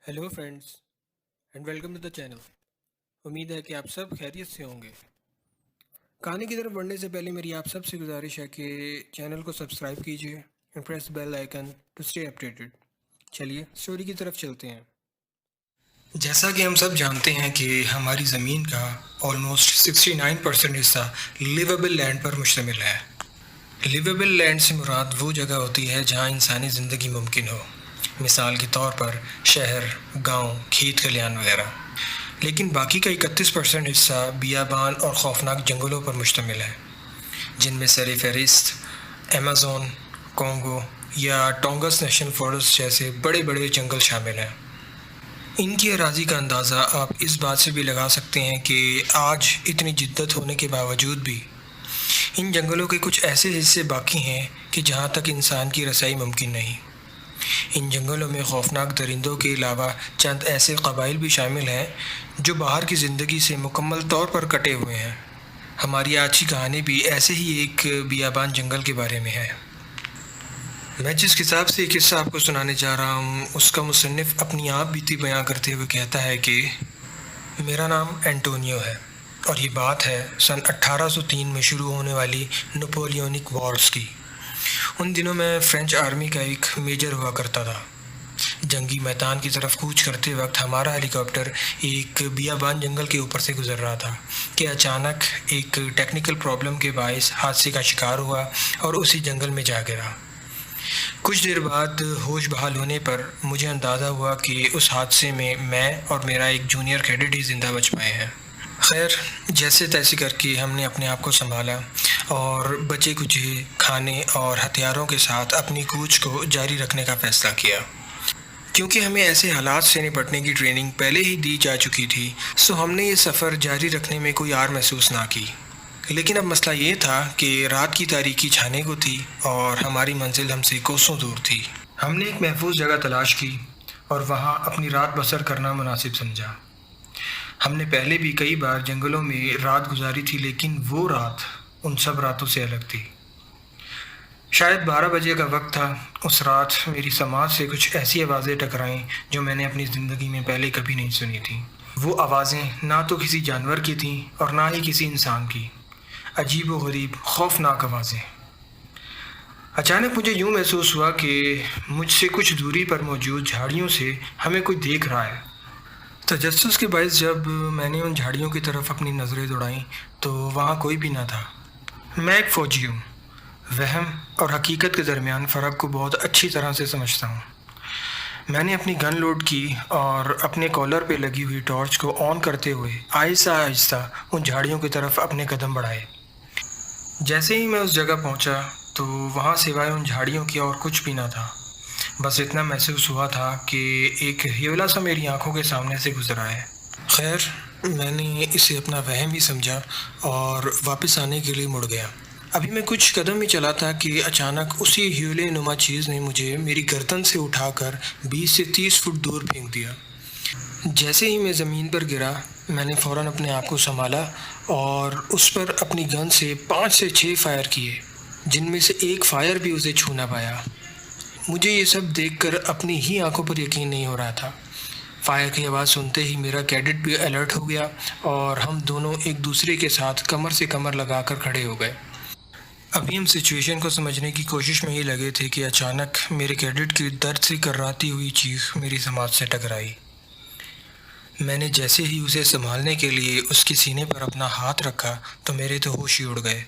Hello friends and welcome to the channel. उम्मीद है कि आप सब खैरियत से होंगे। कहानी की तरफ बढ़ने से पहले मेरी आप सबसे गुजारिश है कि चैनल को सब्सक्राइब कीजिए and press bell icon to stay updated. चलिए स्टोरी की तरफ चलते हैं। जैसा कि हम सब जानते हैं कि हमारी ज़मीन का ऑलमोस्ट 69% हिस्सा लिवेबल लैंड पर मुश्तमिल है। लिवेबल लैंड से मुराद वो जगह होती है जहाँ इंसानी ज़िंदगी मुमकिन हो, मिसाल के तौर पर शहर, गांव, खेत खलियान वगैरह। लेकिन बाकी का 31% हिस्सा बियाबान और खौफनाक जंगलों पर मुश्तमिल है, जिनमें सर फहरिस्त अमेज़न, कॉन्गो या टोंगस नेशनल फॉरेस्ट जैसे बड़े बड़े जंगल शामिल हैं। इनकी अराज़ी का अंदाज़ा आप इस बात से भी लगा सकते हैं कि आज इतनी जिद्दत होने के बावजूद भी इन जंगलों के कुछ ऐसे हिस्से बाकी हैं कि जहाँ तक इंसान की रसाई मुमकिन नहीं। इन जंगलों में खौफनाक दरिंदों के अलावा चंद ऐसे कबाइल भी शामिल हैं जो बाहर की ज़िंदगी से मुकम्मल तौर पर कटे हुए हैं। हमारी आज की कहानी भी ऐसे ही एक बियाबान जंगल के बारे में है। मैं जिस किताब से एक किस्सा आपको सुनाने जा रहा हूँ उसका मुसन्निफ़ अपनी आप बीती बयां करते हुए कहता है कि मेरा नाम एंटोनियो है और ये बात है सन 1803 में शुरू होने वाली नेपोलियनिक वॉर्स की। उन दिनों मैं फ्रेंच आर्मी का एक मेजर हुआ करता था। जंगी मैदान की तरफ कूच करते वक्त हमारा हेलीकॉप्टर एक बियाबान जंगल के ऊपर से गुजर रहा था कि अचानक एक टेक्निकल प्रॉब्लम के बायस हादसे का शिकार हुआ और उसी जंगल में जा गिरा। कुछ देर बाद होश बहाल होने पर मुझे अंदाज़ा हुआ कि उस हादसे में मैं और मेरा एक जूनियर कैडेट ही ज़िंदा बच पाए हैं। खैर, जैसे तैसे करके हमने अपने आप को संभाला और बचे कुचे खाने और हथियारों के साथ अपनी कूच को जारी रखने का फ़ैसला किया। क्योंकि हमें ऐसे हालात से निपटने की ट्रेनिंग पहले ही दी जा चुकी थी, सो हमने ये सफ़र जारी रखने में कोई आर महसूस ना की। लेकिन अब मसला ये था कि रात की तारीकी छाने को थी और हमारी मंजिल हमसे कोसों दूर थी। हमने एक महफूज जगह तलाश की और वहाँ अपनी रात बसर करना मुनासिब समझा। हमने पहले भी कई बार जंगलों में रात गुजारी थी, लेकिन वो रात उन सब रातों से अलग थी। शायद 12 बजे का वक्त था। उस रात मेरी समाज से कुछ ऐसी आवाज़ें टकराईं जो मैंने अपनी ज़िंदगी में पहले कभी नहीं सुनी थी। वो आवाज़ें ना तो किसी जानवर की थीं और ना ही किसी इंसान की। अजीब व गरीब खौफनाक आवाज़ें। अचानक मुझे यूँ महसूस हुआ कि मुझसे कुछ दूरी पर मौजूद झाड़ियों से हमें कोई देख रहा है। तजस्सुस के बायस जब मैंने उन झाड़ियों की तरफ अपनी नज़रें दौड़ाईं तो वहाँ कोई भी ना था। मैं एक फ़ौजी हूँ, वहम और हकीकत के दरमियान फ़र्क को बहुत अच्छी तरह से समझता हूँ। मैंने अपनी गन लोड की और अपने कॉलर पे लगी हुई टॉर्च को ऑन करते हुए आहिस्ता आहिस्ता उन झाड़ियों की तरफ अपने कदम बढ़ाए। जैसे ही मैं उस जगह पहुँचा तो वहाँ सिवाय उन झाड़ियों की और कुछ भी ना था। बस इतना महसूस हुआ था कि एक हियोला सा मेरी आंखों के सामने से गुजरा है। खैर, मैंने इसे अपना वहम ही समझा और वापस आने के लिए मुड़ गया। अभी मैं कुछ कदम ही चला था कि अचानक उसी हियोले नुमा चीज़ ने मुझे मेरी गर्दन से उठाकर 20 से 30 फुट दूर फेंक दिया। जैसे ही मैं ज़मीन पर गिरा, मैंने फ़ौरन अपने आप को संभाला और उस पर अपनी गन से 5 से 6 फायर किए, जिनमें से एक फायर भी उसे छू ना पाया। मुझे ये सब देखकर अपनी ही आंखों पर यकीन नहीं हो रहा था। फायर की आवाज़ सुनते ही मेरा कैडेट भी अलर्ट हो गया और हम दोनों एक दूसरे के साथ कमर से कमर लगाकर खड़े हो गए। अभी हम सिचुएशन को समझने की कोशिश में ही लगे थे कि अचानक मेरे कैडेट की दर्द से कर्राती हुई चीख मेरी समाज से टकराई। मैंने जैसे ही उसे संभालने के लिए उसके सीने पर अपना हाथ रखा तो मेरे तो होश ही उड़ गए।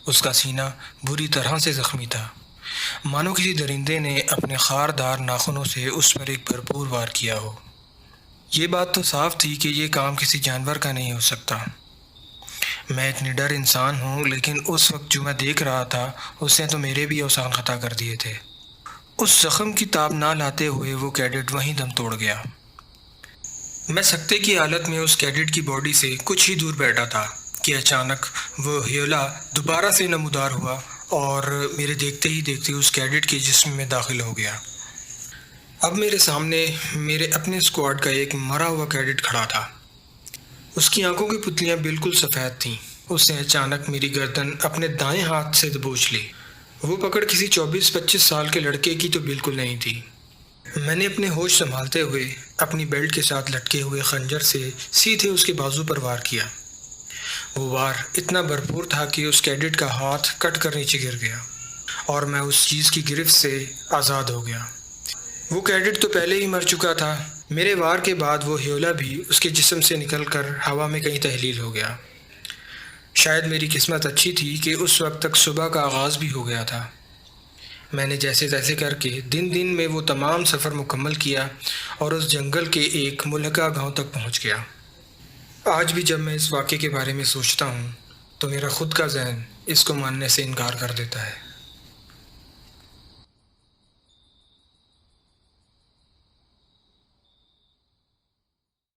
उसका सीना बुरी तरह से ज़ख्मी था, मानो किसी दरिंदे ने अपने खारदार नाखूनों से उस पर एक भरपूर वार किया हो। ये बात तो साफ थी कि ये काम किसी जानवर का नहीं हो सकता। मैं एक निडर इंसान हूँ, लेकिन उस वक्त जो मैं देख रहा था उसने तो मेरे भी औसान ख़ता कर दिए थे। उस ज़ख्म की ताब ना लाते हुए वो कैडेट वहीं दम तोड़ गया। मैं सकते की हालत में उस कैडेट की बॉडी से कुछ ही दूर बैठा था कि अचानक वो हियोला दोबारा से नमूदार हुआ और मेरे देखते ही देखते उस कैडेट के जिस्म में दाखिल हो गया। अब मेरे सामने मेरे अपने स्क्वाड का एक मरा हुआ कैडेट खड़ा था। उसकी आंखों की पुतलियां बिल्कुल सफ़ेद थीं। उसने अचानक मेरी गर्दन अपने दाएं हाथ से दबोच ली। वो पकड़ किसी 24-25 साल के लड़के की तो बिल्कुल नहीं थी। मैंने अपने होश संभालते हुए اپنی بیلٹ کے ساتھ لٹکے ہوئے خنجر سے سیدھے اس کے بازو پر وار کیا۔ وہ وار اتنا بھرپور تھا کہ اس کیڈٹ کا ہاتھ کٹ کر نیچے گر گیا اور میں اس چیز کی گرفت سے آزاد ہو گیا۔ وہ کیڈٹ تو پہلے ہی مر چکا تھا۔ میرے وار کے بعد وہ ہیولا بھی اس کے جسم سے نکل کر ہوا میں کہیں تحلیل ہو گیا۔ شاید میری قسمت اچھی تھی کہ اس وقت تک صبح کا آغاز بھی ہو گیا تھا۔ میں نے جیسے تیسے کر کے دن میں وہ تمام سفر مکمل کیا اور اس جنگل کے ایک ملحقہ گاؤں تک پہنچ گیا۔ آج بھی جب میں اس واقعے کے بارے میں سوچتا ہوں تو میرا خود کا ذہن اس کو ماننے سے انکار کر دیتا ہے۔